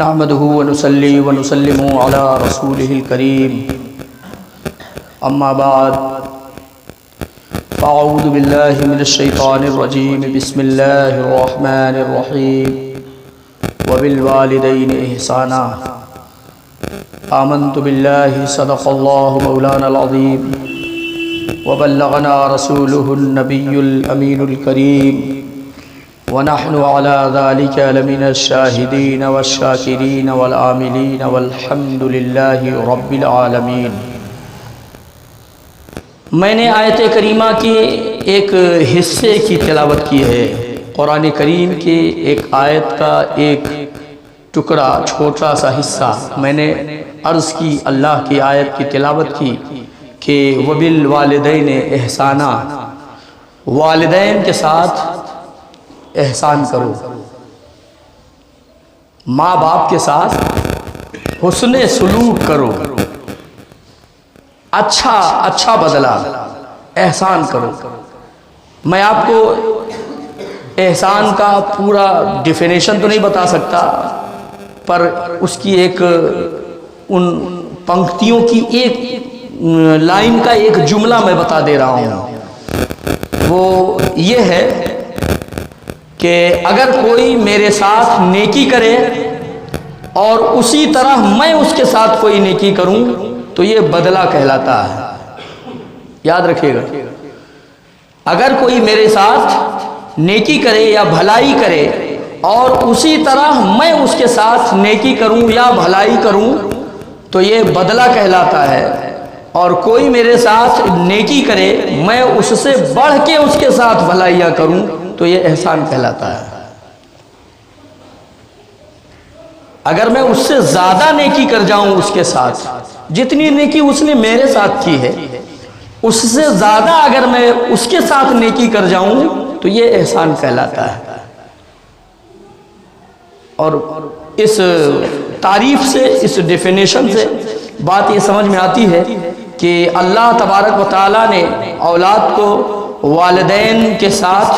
नहमदुहु व नुसल्ली व नुसल्लिमु अला रसूलिहिल करीम। अम्मा बाद फ़अऊज़ु बिल्लाहि मिनश शैतानिर रजीम। बिस्मिल्लाहिर रहमानिर रहीम। व बिल वालिदैनि इहसाना। आमन्तु बिल्लाहि सदक़ल्लाहु मौलानल अज़ीम व बल्लगना रसूलुहुन नबियुल अमीनुल करीम व नहनु अला ज़ालिका लमिनश शाहिदीन वश्शाकिरीन वल आमिलीन वल्हम्दुलिल्लाहि रब्बिल आलमीन। मैंने आयत करीमा के एक हिस्से की तिलावत की है। कुरान करीम के एक आयत का एक टुकड़ा, छोटा सा हिस्सा मैंने अर्ज़ की, अल्लाह की आयत की तिलावत की कि वबिल वालिदैन एहसाना, वालिदैन के साथ एहसान करो, माँ बाप के साथ हुस्ने सुलूक करो, अच्छा बदला, एहसान करो। मैं आपको एहसान का पूरा डिफिनेशन तो नहीं बता सकता, पर उसकी एक उन पंक्तियों की एक लाइन का एक जुमला मैं बता दे रहा हूँ। वो ये है कि अगर कोई मेरे साथ नेकी करे और उसी तरह मैं उसके साथ कोई नेकी करूं तो ये बदला कहलाता है। याद रखिएगा, अगर कोई मेरे साथ नेकी करे या भलाई करे और उसी तरह मैं उसके साथ नेकी करूं या भलाई करूं तो ये बदला कहलाता है। और कोई मेरे साथ नेकी करे, मैं उससे बढ़ के उसके साथ भलाइयाँ करूं तो ये एहसान कहलाता है। अगर मैं उससे ज़्यादा नेकी कर जाऊं उसके साथ, जितनी नेकी उसने मेरे साथ की है उससे ज़्यादा अगर मैं उसके साथ नेकी कर जाऊं तो ये एहसान कहलाता है। और इस तारीफ से, इस डेफिनेशन से बात ये समझ में आती है कि अल्लाह तबारक व तआला ने औलाद को वालिदैन के साथ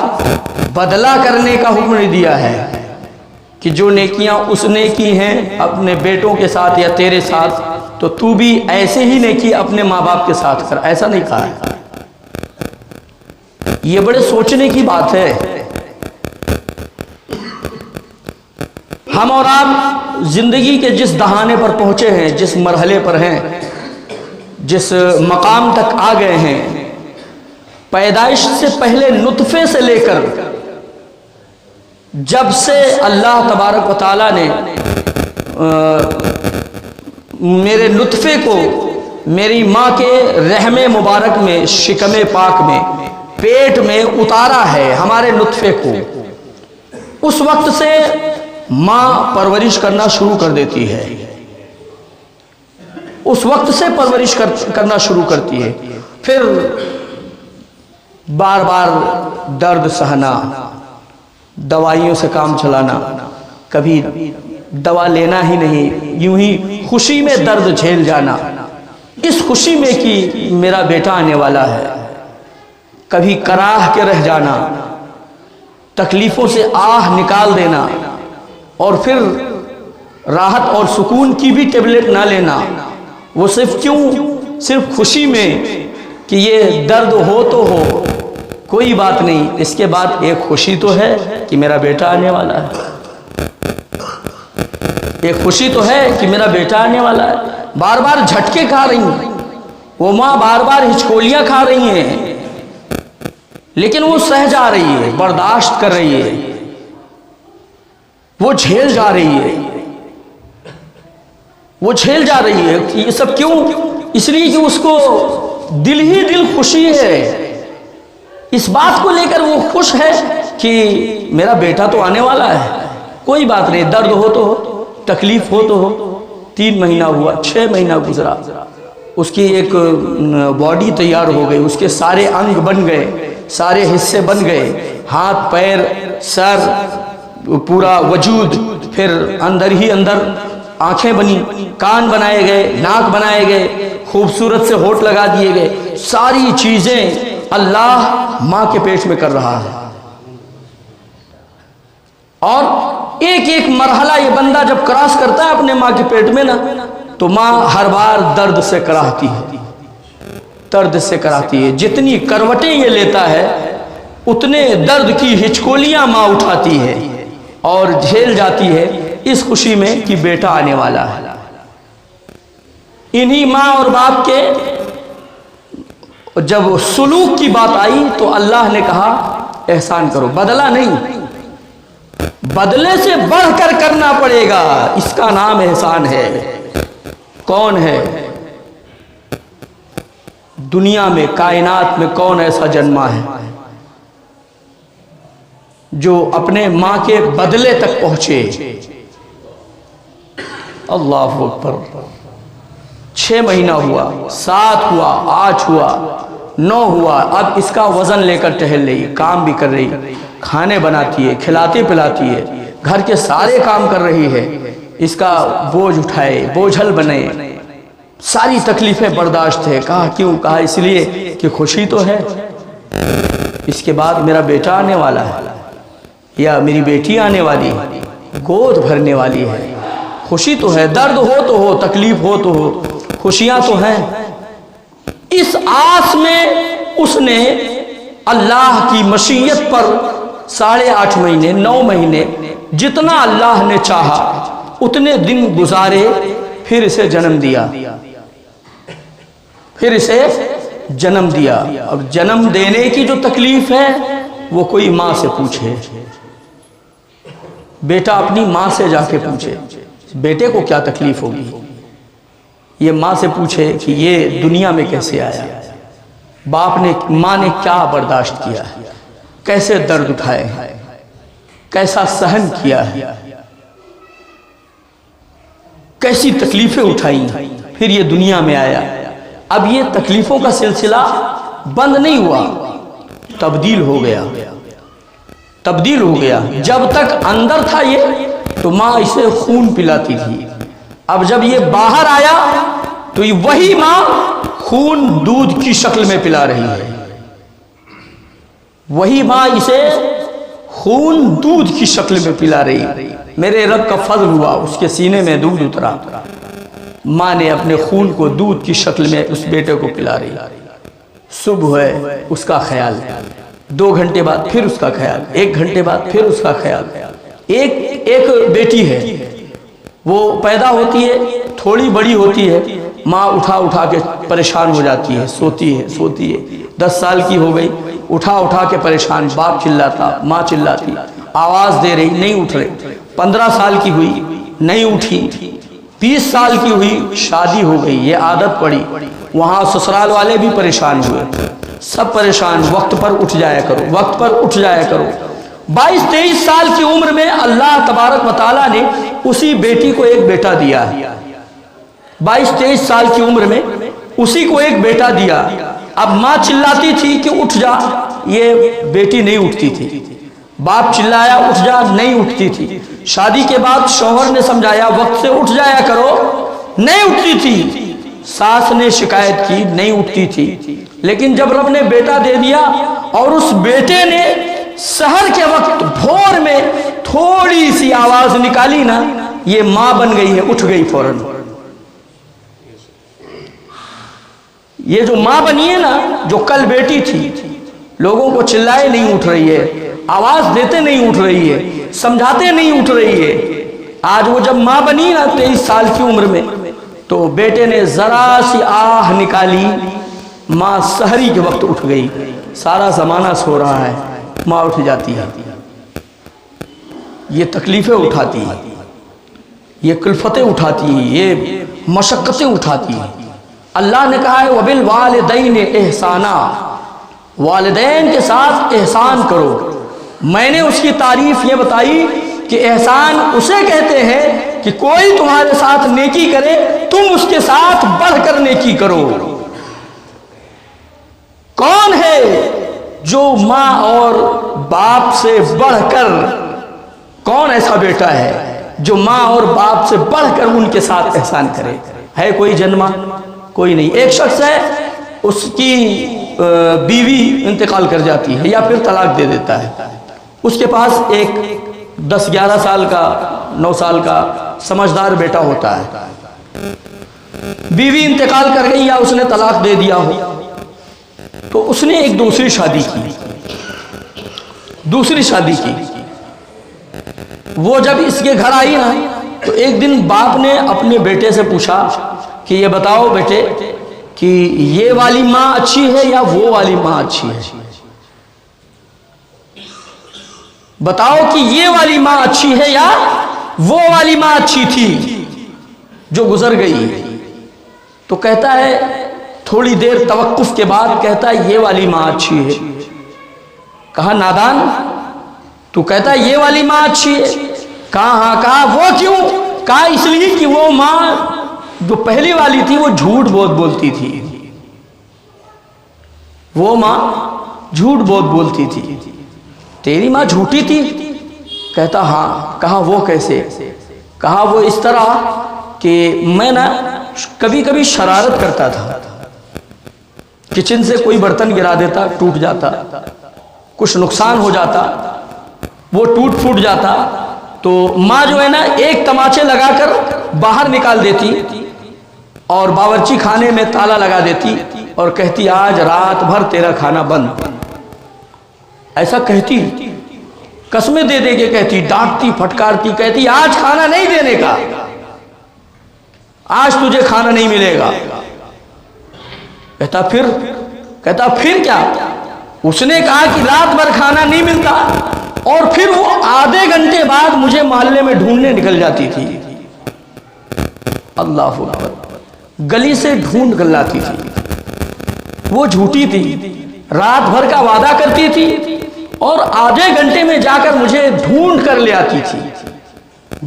बदला करने का हुक्म नहीं दिया है कि जो नेकियां उसने की हैं अपने बेटों के साथ या तेरे साथ तो तू भी ऐसे ही नेकी अपने माँ बाप के साथ कर, ऐसा नहीं कहा है। ये बड़े सोचने की बात है। हम और आप जिंदगी के जिस दहाने पर पहुंचे हैं, जिस मरहले पर हैं, जिस मकाम तक आ गए हैं, पैदाइश से पहले नुतफे से लेकर जब से अल्लाह तबारक व तआला ने मेरे नुतफे को मेरी माँ के रहमे मुबारक में, शिकमे पाक में, पेट में उतारा है, हमारे नुतफे को, उस वक्त से माँ परवरिश करना शुरू कर देती है। उस वक्त से परवरिश करना शुरू करती है। फिर बार बार दर्द सहना, दवाइयों से काम चलाना, कभी दवा लेना ही नहीं, यूं ही खुशी में दर्द झेल जाना, इस खुशी में कि मेरा बेटा आने वाला है। कभी कराह के रह जाना, तकलीफों से आह निकाल देना, और फिर राहत और सुकून की भी टेबलेट ना लेना। वो सिर्फ क्यों? सिर्फ खुशी में कि ये दर्द हो तो हो, कोई बात नहीं, इसके बाद एक खुशी तो है कि मेरा बेटा आने वाला है, एक खुशी तो है कि मेरा बेटा आने वाला है। बार बार झटके खा रही हैं वो माँ, बार बार हिचकोलियां खा रही हैं, लेकिन वो सह जा रही है, बर्दाश्त कर रही है, वो झेल जा रही है, वो झेल जा रही है। ये सब क्यों? इसलिए कि उसको दिल ही दिल खुशी है, इस बात को लेकर वो खुश है कि मेरा बेटा तो आने वाला है। कोई बात नहीं, दर्द हो तो हो, तकलीफ हो तो हो। 3 महीना हुआ, 6 महीना गुजरा, उसकी एक बॉडी तैयार हो गई, उसके सारे अंग बन गए, सारे हिस्से बन गए, हाथ पैर सर पूरा वजूद, फिर अंदर ही अंदर आंखें बनी, कान बनाए गए, नाक बनाए गए, खूबसूरत से होठ लगा दिए गए। सारी चीजें अल्लाह माँ के पेट में कर रहा है। और एक एक मरहला ये बंदा जब क्रॉस करता है अपने माँ के पेट में ना, तो माँ हर बार दर्द से कराहती है, दर्द से कराती है। जितनी करवटें ये लेता है उतने दर्द की हिचकोलियां माँ उठाती है और झेल जाती है इस खुशी में कि बेटा आने वाला है। इन्हीं माँ और बाप के जब सुलूक की बात आई तो अल्लाह ने कहा एहसान करो, बदला नहीं, बदले से बढ़कर करना पड़ेगा, इसका नाम एहसान है। कौन है दुनिया में, कायनात में कौन ऐसा जन्मा है जो अपने मां के बदले तक पहुंचे? अल्लाह अकबर। 6 महीना हुआ, 7 हुआ, 8 हुआ, 9 हुआ, अब इसका वजन लेकर टहल रही, काम भी कर रही, खाने बनाती है, खिलाती पिलाती है, घर के सारे काम कर रही है, इसका बोझ उठाए, बोझल बने, सारी तकलीफें बर्दाश्त है। कहा क्यों? कहा इसलिए कि खुशी तो है, इसके बाद मेरा बेटा आने वाला है या मेरी बेटी आने वाली है, गोद भरने वाली है। खुशी तो है, दर्द हो तो हो, तकलीफ हो तो हो, खुशियां तो हैं। इस आस में उसने अल्लाह की मशीयत पर 8.5 महीने, 9 महीने, जितना अल्लाह ने चाहा उतने दिन गुजारे, फिर इसे जन्म दिया, फिर इसे जन्म दिया। अब जन्म देने की जो तकलीफ है वो कोई माँ से पूछे, बेटा अपनी माँ से जाके पूछे बेटे को क्या तकलीफ होगी, ये माँ से पूछे कि ये दुनिया में कैसे आया, बाप ने, माँ ने क्या बर्दाश्त किया है, कैसे दर्द उठाए हैं, कैसा सहन किया है, कैसी तकलीफें उठाई, फिर ये दुनिया में आया। अब ये तकलीफों का सिलसिला बंद नहीं हुआ, तब्दील हो गया, तब्दील हो गया। जब तक अंदर था ये तो माँ इसे खून पिलाती थी, अब जब ये बाहर आया तो वही माँ खून दूध की शक्ल में पिला रही है, वही माँ इसे खून दूध की शक्ल में पिला रही। मेरे रब का फजल हुआ, उसके सीने में दूध उतरा, माँ ने अपने खून को दूध की शक्ल में उस बेटे को पिला रही। सुबह है उसका ख्याल, 2 घंटे बाद फिर उसका ख्याल, 1 घंटे बाद फिर उसका ख्याल। एक बेटी है, वो पैदा होती है, थोड़ी बड़ी होती है, माँ उठा उठा के परेशान हो जाती है, सोती है 10 साल की हो गई, उठा उठा के परेशान, बाप चिल्लाता, माँ चिल्लाती, आवाज़ दे रही, नहीं उठ रही। 15 साल की हुई, नहीं उठी, 20 साल की हुई, शादी हो गई, ये आदत पड़ी, वहाँ ससुराल वाले भी परेशान हुए, सब परेशान, वक्त पर उठ जाया करो, वक्त पर उठ जाया करो। 22-23 साल की उम्र में अल्लाह तबारक व तआला ने उसी बेटी को एक बेटा दिया। 22-23 साल की उम्र में उसी को एक बेटा दिया। अब माँ चिल्लाती थी कि उठ जा, ये बेटी नहीं उठती थी, बाप चिल्लाया उठ जा, नहीं उठती थी। शादी के बाद शौहर ने समझाया वक्त से उठ जाया करो, नहीं उठती थी। सास ने शिकायत की, नहीं उठती थी। लेकिन जब रब ने बेटा दे दिया और उस बेटे ने सहर के वक्त भोर में थोड़ी सी आवाज निकाली ना, ये मां बन गई है, उठ गई फौरन। ये जो मां बनी है ना, जो कल बेटी थी, लोगों को चिल्लाए नहीं उठ रही है, आवाज देते नहीं उठ रही है, समझाते नहीं उठ रही है, आज वो जब मां बनी ना 23 साल की उम्र में, तो बेटे ने जरा सी आह निकाली, मां सहरी के वक्त उठ गई। सारा जमाना सो रहा है, मां उठ जाती है, ये तकलीफें उठाती है, ये कुल्फतें उठाती है, ये मशक्क़तें उठाती है। अल्लाह ने कहा है वबिल वालिदैन एहसाना, वालिदैन के साथ एहसान करो। मैंने उसकी तारीफ ये बताई कि एहसान उसे कहते हैं कि कोई तुम्हारे साथ नेकी करे, तुम उसके साथ बढ़कर नेकी करो। कौन है जो माँ और बाप से बढ़कर, कौन ऐसा बेटा है जो माँ और बाप से बढ़कर उनके साथ एहसान करे? है कोई जन्मा? कोई नहीं। एक शख्स है, उसकी बीवी इंतकाल कर जाती है या फिर तलाक दे देता है, उसके पास एक 10-11 साल का, 9 साल का समझदार बेटा होता है, बीवी इंतकाल कर गई या उसने तलाक दे दिया हो, तो उसने एक दूसरी शादी की। वो जब इसके घर आई ना, तो एक दिन बाप ने अपने बेटे से पूछा कि ये बताओ बेटे कि ये वाली माँ अच्छी है या वो वाली माँ अच्छी है, बताओ कि ये वाली माँ अच्छी है या वो वाली माँ अच्छी थी जो गुजर गई। तो कहता है, थोड़ी देर तवक्कुफ के बाद कहता है ये वाली माँ अच्छी है। कहा नादान, तू कहता है ये वाली माँ अच्छी है? कहा हाँ। कहा वो क्यों? कहा इसलिए कि वो माँ जो पहली वाली थी वो झूठ बहुत बोलती थी, वो माँ झूठ बहुत बोलती थी। तेरी माँ झूठी थी? कहता हाँ। कहा वो कैसे? कहा वो इस तरह कि मैं ना कभी कभी शरारत करता था, किचन से कोई बर्तन गिरा देता, टूट जाता, कुछ नुकसान हो जाता, वो टूट फूट जाता, तो माँ जो है ना एक तमाचे लगाकर बाहर निकाल देती और बावर्ची खाने में ताला लगा देती और कहती आज रात भर तेरा खाना बंद। ऐसा कहती, कसमें दे दे के कहती, डांटती फटकारती, कहती आज खाना नहीं देने का, आज तुझे खाना नहीं मिलेगा। कहता फिर? कहता फिर क्या? उसने कहा कि रात भर खाना नहीं मिलता और फिर वो आधे घंटे बाद मुझे मोहल्ले में ढूंढने निकल जाती थी। अल्लाह अकबर, गली से ढूंढ कर लाती थी। वो झूठी थी, रात भर का वादा करती थी और आधे घंटे में जाकर मुझे ढूंढ कर ले आती थी,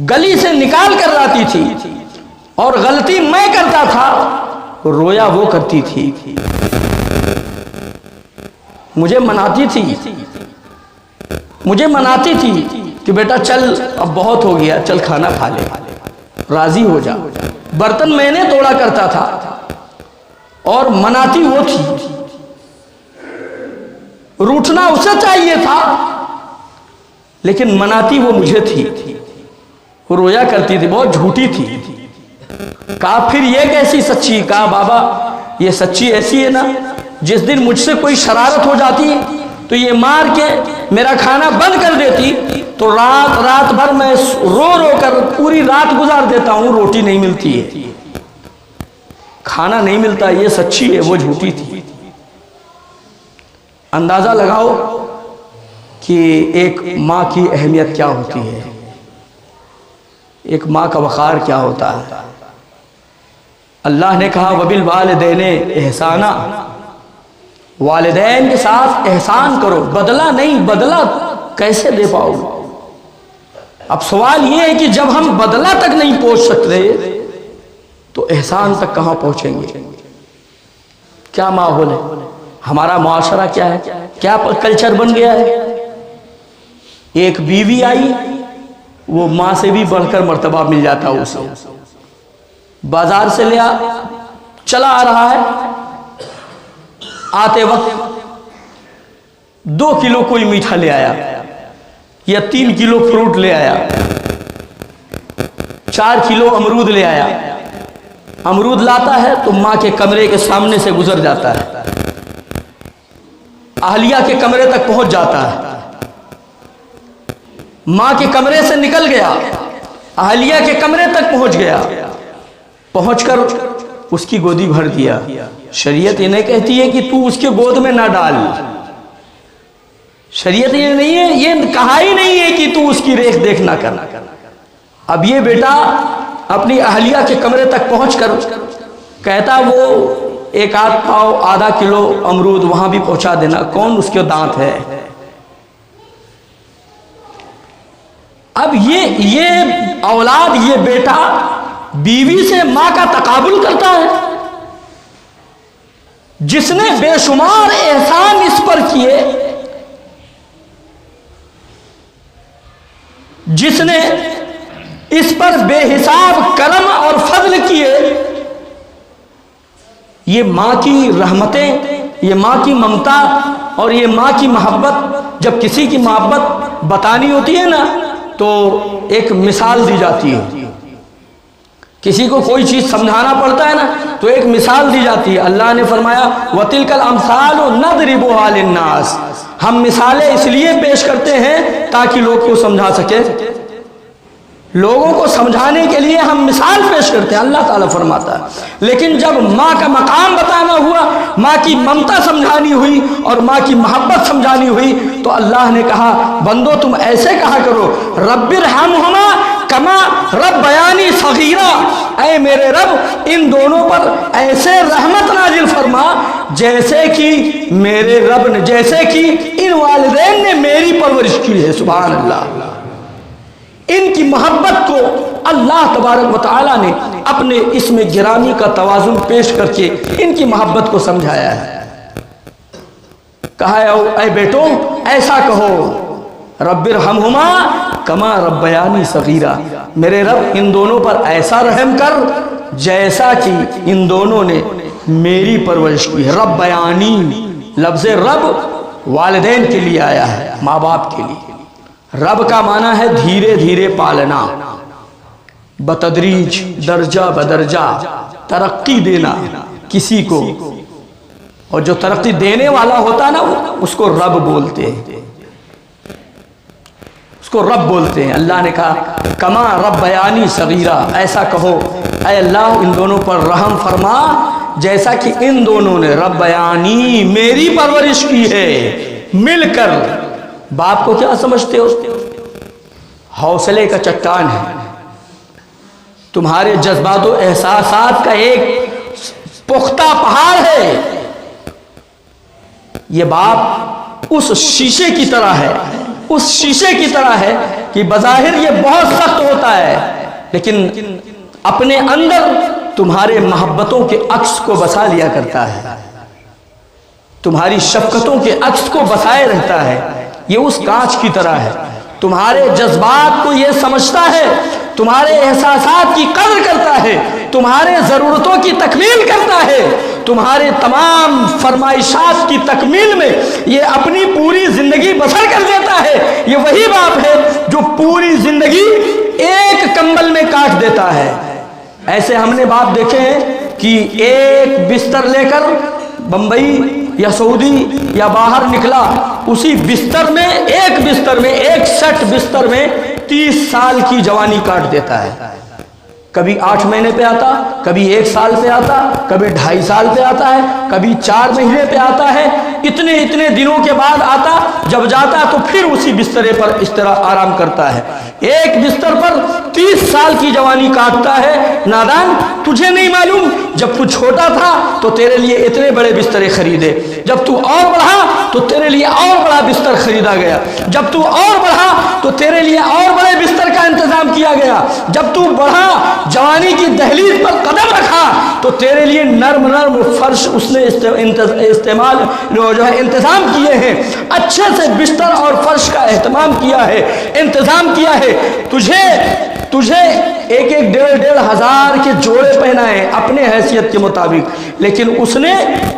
गली से निकाल कर लाती थी। और गलती मैं करता था, रोया वो करती थी, मुझे मनाती थी कि बेटा चल अब बहुत हो गया, चल खाना खा ले, राजी हो जा। बर्तन मैंने तोड़ा करता था और मनाती वो थी, रूठना उसे चाहिए था लेकिन मनाती वो मुझे थी। वो रोया करती थी, बहुत झूठी थी। कहा फिर ये कैसी सच्ची? कहा बाबा ये सच्ची ऐसी है ना, जिस दिन मुझसे कोई शरारत हो जाती तो ये मार के मेरा खाना बंद कर देती, तो रात भर मैं रो रो कर पूरी रात गुजार देता हूं, रोटी नहीं मिलती है, खाना नहीं मिलता। ये सच्ची है, वो झूठी थी। अंदाजा लगाओ कि एक माँ की अहमियत क्या होती है, एक माँ का वक़ार क्या होता है। अल्लाह ने कहा वबिल वालिदैने एहसाना, वालिदैन के साथ एहसान करो, बदला नहीं, बदला कैसे दे पाओगे? अब सवाल यह है कि जब हम बदला तक नहीं पहुंच सकते तो एहसान तक कहां पहुंचेंगे? क्या माहौल है हमारा, मुआशरा क्या है, क्या कल्चर बन गया है? एक बीवी आई, वो माँ से भी बढ़कर मर्तबा मिल जाता है उसे। बाजार से ले चला आ रहा है, आते वक्त 2 किलो कोई मीठा ले आया या 3 किलो फ्रूट ले आया, 4 किलो अमरूद ले आया। अमरूद लाता है तो माँ के कमरे के सामने से गुजर जाता है, अहलिया के कमरे तक पहुंच जाता है, माँ के कमरे से निकल गया, अहलिया के कमरे तक पहुंच गया, पहुंचकर उसकी गोदी भर दिया। शरीयत ये नहीं कहती है कि तू उसके गोद में ना डाल, शरीयत ये नहीं है, ये कहा ही नहीं है कि तू उसकी रेख देख ना कर। अब ये बेटा अपनी अहलिया के कमरे तक पहुंचकर कहता वो 1 आध पाव आधा किलो अमरूद वहां भी पहुंचा देना, कौन उसके दांत है। अब ये औलाद, ये बेटा बीवी से मां का तकाबुल करता है, जिसने बेशुमार एहसान इस पर किए, जिसने इस पर बेहिसाब करम और फजल किए। ये मां की रहमतें, ये मां की ममता और ये मां की मोहब्बत, जब किसी की मोहब्बत बतानी होती है ना तो एक मिसाल दी जाती है। किसी को कोई चीज़ समझाना पड़ता है ना, तो एक मिसाल दी जाती है। अल्लाह ने फरमाया वतिलकल अमसाल नदरिबुहा लिन्नास, हम मिसालें इसलिए पेश करते हैं ताकि लोग को समझा सके। लोगों को समझाने के लिए हम मिसाल पेश करते हैं, अल्लाह ताला फरमाता है। लेकिन जब माँ का मकाम बताना हुआ, माँ की ममता समझानी हुई और माँ की मोहब्बत समझानी हुई, तो अल्लाह ने कहा बंदो तुम ऐसे कहा करो रब्बिरहमहुमा कमा रब्बयानी सगीरा, ऐ मेरे रब इन दोनों पर ऐसे रहमत नाजिल फरमा जैसे कि मेरे रब ने, जैसे कि इन वालिदैन ने मेरी परवरिश की है। सुभान अल्लाह। इनकी मोहब्बत को अल्लाह तबारक व तआला ने अपने इसमें गिरामी का तवाजुन पेश करके इनकी मोहब्बत को समझाया है। कहा ऐ बेटो ऐसा कहो रब्बिरहमहुमा कमा रब्बयानी सगीरा, मेरे रब इन दोनों पर ऐसा रहम कर जैसा कि इन दोनों ने मेरी परवरिश की है। रब्बयानी लफ्ज़ रब वालिदैन के लिए आया है, माँ बाप के लिए। रब का माना है धीरे धीरे पालना, बतदरीज दर्जा बदर्जा तरक्की देना किसी को, और जो तरक्की देने वाला होता ना उसको रब बोलते हैं, उसको रब बोलते हैं। अल्लाह ने कहा कमा रब्बयानी सगीरा, ऐसा कहो ऐ अल्लाह इन दोनों पर रहम फरमा जैसा कि इन दोनों ने रब्बयानी मेरी परवरिश की है मिलकर। बाप को क्या समझते हो? हौसले का चट्टान है, तुम्हारे जज्बातो एहसासात का एक पुख्ता पहाड़ है। ये बाप उस शीशे की तरह है, उस शीशे की तरह है कि बज़ाहिर ये बहुत सख्त होता है, लेकिन अपने अंदर तुम्हारे मोहब्बतों के अक्स को बसा लिया करता है, तुम्हारी शफ़क़तों के अक्स को बसाए रहता है। ये उस कांच की तरह है, तुम्हारे जज्बात को ये समझता है, तुम्हारे एहसासात की कदर करता है, तुम्हारे ज़रूरतों की तकमील करता है, तुम्हारे तमाम फरमाइशात की तकमील में ये अपनी पूरी ज़िंदगी बसर कर देता है। ये वही बाप है जो पूरी ज़िंदगी एक कंबल में काट देता है। ऐसे हमने बाप देखे हैं कि एक बिस्तर लेकर बम्बई या सऊदी या बाहर निकला, उसी बिस्तर में एक सेट बिस्तर में 30 साल की जवानी काट देता है। कभी 8 महीने पे आता, कभी 1 साल पे आता, कभी 2.5 साल पे आता है, कभी 4 महीने पे आता है, इतने दिनों के बाद आता। जब जाता तो फिर उसी बिस्तरे पर इस तरह आराम करता है। एक बिस्तर पर 30 साल की जवानी काटता है। नादान, तुझे नहीं मालूम जब तू छोटा था तो तेरे लिए इतने बड़े बिस्तरे खरीदे, जब तू और बढ़ा तो तेरे लिए और बड़ा बिस्तर खरीदा गया, जब तू और बढ़ा तो तेरे लिए और बड़े बिस्तर का इंतजाम किया गया, जब तू बढ़ा जवानी की दहलीज पर कदम रखा तो तेरे लिए नर्म फर्श उसने इस्तेमाल जो है इंतजाम किए हैं। अच्छे से बिस्तर और फर्श का एहतमाम किया है, इंतजाम किया है। तुझे एक 1.5 हज़ार के जोड़े पहनाए अपने हैसियत के मुताबिक, लेकिन उसने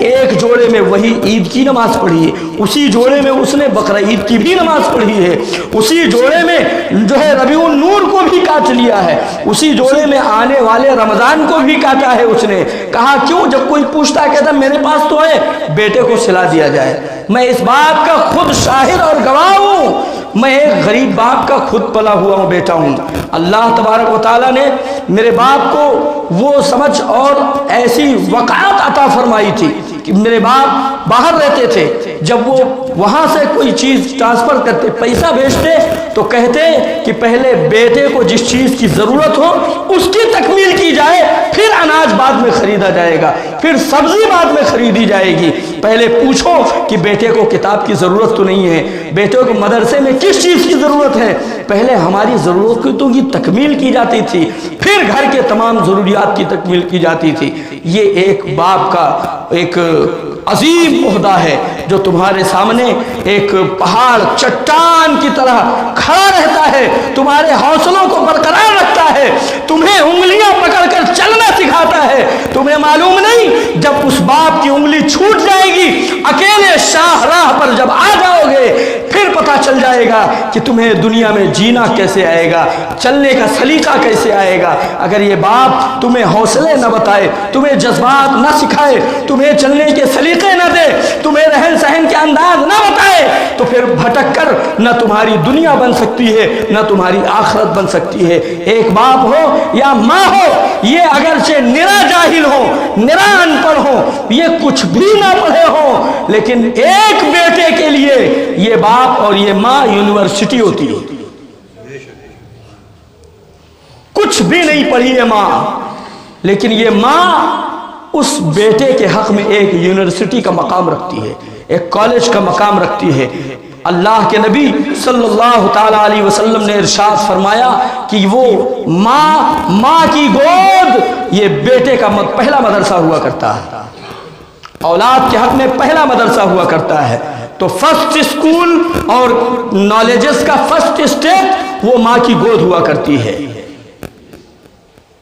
एक जोड़े में वही ईद की नमाज पढ़ी है, उसी जोड़े में उसने बकरा ईद की भी नमाज पढ़ी है, उसी जोड़े में जो है रबीउन नूर को भी काट लिया है, उसी जोड़े में आने वाले रमज़ान को भी काटा है उसने। कहा क्यों? जब कोई पूछता है कहता मेरे पास तो है, बेटे को सिला दिया जाए। मैं इस बात का खुद शाहिद और गवाह हूँ, मैं एक गरीब बाप का खुद पला हुआ बेटा हूँ। अल्लाह तबारक व तआला ने मेरे बाप को वो समझ और ऐसी वक़ात अता फरमाई थी कि मेरे बाप बाहर रहते थे, जब वो वहाँ से कोई चीज़ ट्रांसफ़र करते, पैसा भेजते तो कहते कि पहले बेटे को जिस चीज़ की ज़रूरत हो उसकी तकमील की जाए, फिर अनाज बाद में ख़रीदा जाएगा, फिर सब्ज़ी बाद में ख़रीदी जाएगी। पहले पूछो कि बेटे को किताब की ज़रूरत तो नहीं है, बेटे को मदरसे में किस चीज़ की ज़रूरत है, पहले हमारी ज़रूरतों की तकमील की जाती थी, फिर घर के तमाम ज़रूरियात की तकमील की जाती थी। ये एक बाप का एक अजीम ओहदा है जो तुम्हारे सामने एक पहाड़ चट्टान की तरह खड़ा रहता है, तुम्हारे हौसलों को बरकरार रखता है, तुम्हें उंगलियां पकड़कर चलना सिखाता है, तुम्हें मालूम नहीं, जब उस बाप की उंगली छूट जाएगी, अकेले शाहराह पर जब आ जाओगे, फिर पता चल जाएगा कि तुम्हें दुनिया में जीना कैसे आएगा, चलने का सलीका कैसे आएगा। अगर ये बाप तुम्हें हौसले न बताए, तुम्हें जज्बात न सिखाए, तुम्हें चलने के सलीके न दे, तुम्हें रहन सहन के अंदाज न बताए, तो फिर भटक कर न तुम्हारी दुनिया बन सकती है, न तुम्हारी आखिरत बन सकती है। एक बाप हो या माँ हो, ये अगरचे निरा जाहिल हो, निरा अनपढ़ हो, ये कुछ भी ना पढ़े हो, लेकिन एक बेटे के लिए ये बाप और ये माँ यूनिवर्सिटी होती है। कुछ भी नहीं पढ़ी है माँ, लेकिन ये माँ उस बेटे के हक में एक यूनिवर्सिटी का मकाम रखती है, एक कॉलेज का मकाम रखती है। अल्लाह के नबी सल्लल्लाहु ताला अलैहि वसल्लम ने इरशाद फरमाया कि वो माँ की गोद ये बेटे का पहला मदरसा हुआ करता है, औलाद के हक में पहला मदरसा हुआ करता है। तो फर्स्ट स्कूल और नॉलेजेस का फर्स्ट स्टेप वो माँ की गोद हुआ करती है।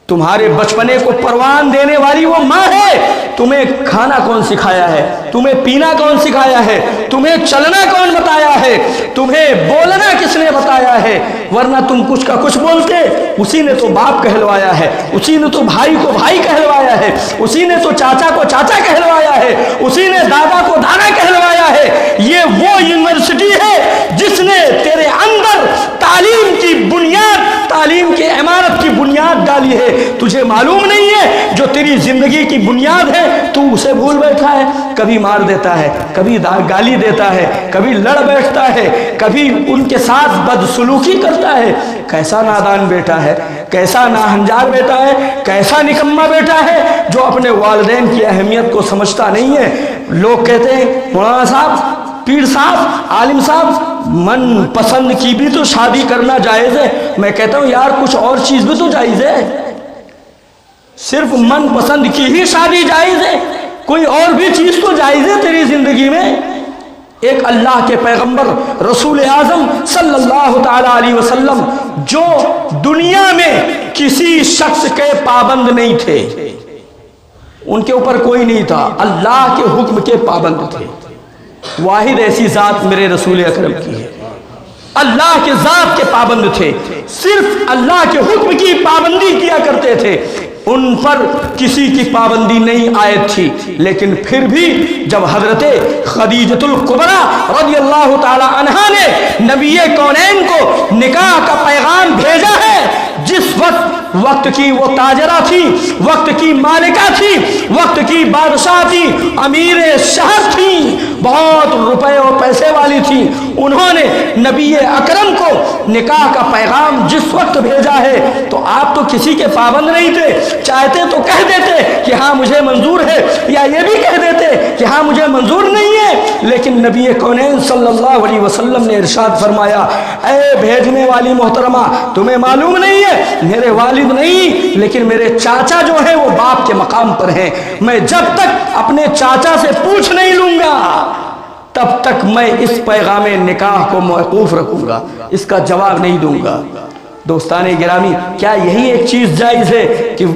तुम्हारे बचपने को परवान देने वाली वो माँ है। तुम्हें खाना कौन सिखाया है, तुम्हें पीना कौन सिखाया है, तुम्हें चलना कौन बताया है, तुम्हें बोलना किसने बताया है, वरना तुम कुछ का कुछ बोलते। उसी ने तो बाप कहलवाया है, उसी ने तो भाई को भाई कहलवाया है, उसी ने तो चाचा को चाचा कहलवाया है, उसी ने दादा को दादा कहलवाया है। ये वो यूनिवर्सिटी है जिसने तेरे अंदर तालीम की बुनियाद, तालीम की इमारत की बुनियाद डाली है। तुझे मालूम नहीं है जो तेरी जिंदगी की बुनियाद है, तू उसे भूल बैठा है। कभी मार देता है, कभी गाली देता है, कभी लड़ बैठता है, कभी उनके साथ बदसलूकी करता है। कैसा नादान बेटा है, कैसा नाहंजार बेटा है, कैसा निकम्मा बेटा है जो अपने वालिदैन की अहमियत को समझता नहीं है। लोग कहते हैं मौलाना साहब, पीर साहब, आलिम साहब, मन पसंद की भी तो शादी करना जायज़ है। मैं कहता हूँ यार कुछ और चीज़ भी तो जायज़ है, सिर्फ मन पसंद की ही शादी जायज़ है, कोई और भी चीज़ तो जायज़ है तेरी ज़िंदगी में। एक अल्लाह के पैगंबर रसूल आज़म सल्लल्लाहु ताला अलैहि वसल्लम जो दुनिया में किसी शख्स के पाबंद नहीं थे, उनके ऊपर कोई नहीं था, अल्लाह के हुक्म के पाबंद थे। वाहिद ऐसी ज़ात मेरे रसूल अकरम की है, अल्लाह के ज़ात के पाबंद थे, सिर्फ अल्लाह के हुक्म की पाबंदी किया करते थे। उन पर किसी की पाबंदी नहीं आयत थी। लेकिन फिर भी जब हजरते खदीजतुल कुबरा रज़ियल्लाहु ताला अन्हा ने नबी कौनैन को निकाह का पैगाम भेजा है, जिस वक्त की वो ताजरा थी, वक्त की मालिका थी, वक्त की बादशाह थी, अमीर शहर थी, बहुत रुपए और पैसे वाली थी, उन्होंने नबी अकरम को निकाह का पैगाम जिस वक्त भेजा है, तो आप तो किसी के पाबंद नहीं थे। चाहते तो कह देते कि हाँ मुझे मंजूर है, या ये भी कह देते कि हाँ मुझे मंजूर नहीं है। लेकिन नबी कौनैन सल्लल्लाहु अलैहि वसल्लम ने इरशाद फरमाया, ऐ भेजने वाली मोहतरमा, तुम्हें मालूम नहीं है मेरे वालिद नहीं, लेकिन मेरे चाचा जो है वो बाप के मकाम पर हैं। मैं जब तक अपने चाचा से पूछ नहीं लूंगा तब तक मैं इस पैगामे निकाह को मौकूफ रखूंगा, इसका जवाब नहीं दूंगा। दोस्ताने गिरामी, क्या यही एक चीज़ जायज़ है कि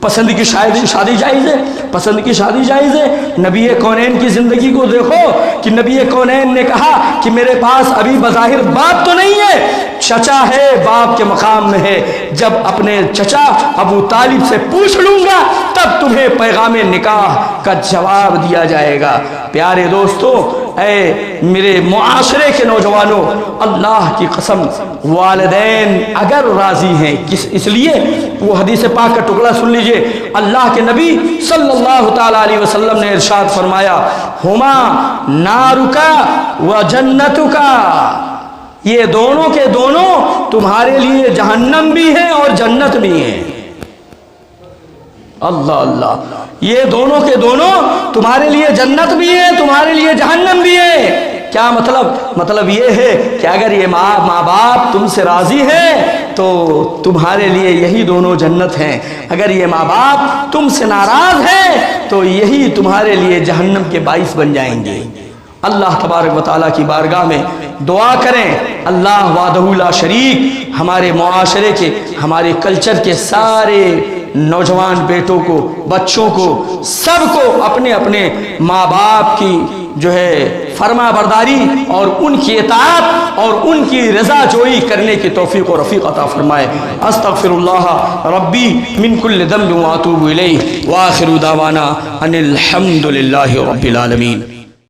पसंद की शादी जायज़ है? पसंद की शादी जायज़ है। नबी कौनैन की ज़िंदगी को देखो कि नबी कौनैन ने कहा कि मेरे पास अभी बज़ाहिर बाप तो नहीं है, चचा है, बाप के मकाम में है। जब अपने चचा अबू तालिब से पूछ लूँगा तब तुम्हें पैगाम निकाह का जवाब दिया जाएगा। प्यारे दोस्तों, ऐ मेरे मुआशरे के नौजवानों, अल्लाह की कसम, वालिदैन अगर राज़ी हैं, किस इसलिए वो हदीस पाक का टुकड़ा सुन लीजिए। अल्लाह के नबी सल्लल्लाहु ताला अलैहि वसल्लम ने इरशाद फरमाया, हुमा नारुका व जन्नतुका, ये दोनों के दोनों तुम्हारे लिए जहन्नम भी है और जन्नत भी है। अल्लाह अल्लाह, ये दोनों के दोनों तुम्हारे लिए जन्नत भी है, तुम्हारे लिए जहन्नम भी है। क्या मतलब? मतलब ये है कि अगर ये माँ बाप तुमसे राज़ी हैं तो तुम्हारे लिए यही दोनों जन्नत हैं। अगर ये माँ बाप तुमसे नाराज़ हैं तो यही तुम्हारे लिए जहन्नम के बाइस बन जाएंगे। अल्लाह तबारक व तआला की बारगाह में दुआ करें, अल्लाह वादहु ला शरीक हमारे मुआशरे के, हमारे कल्चर के सारे नौजवान बेटों को, बच्चों को, सबको अपने अपने माँ बाप की जो है फरमा बरदारी और उनकी इताअत और उनकी रज़ा जोई करने की तौफीक और रफ़ीक अता फरमाए। अस्तग़फिरुल्लाह रब्बी मिन कुल्लि ज़ंबिन व अतूबु इलैहि व आखिरु दावाना अनिल हम्दुलिल्लाहि रब्बिल आलमीन।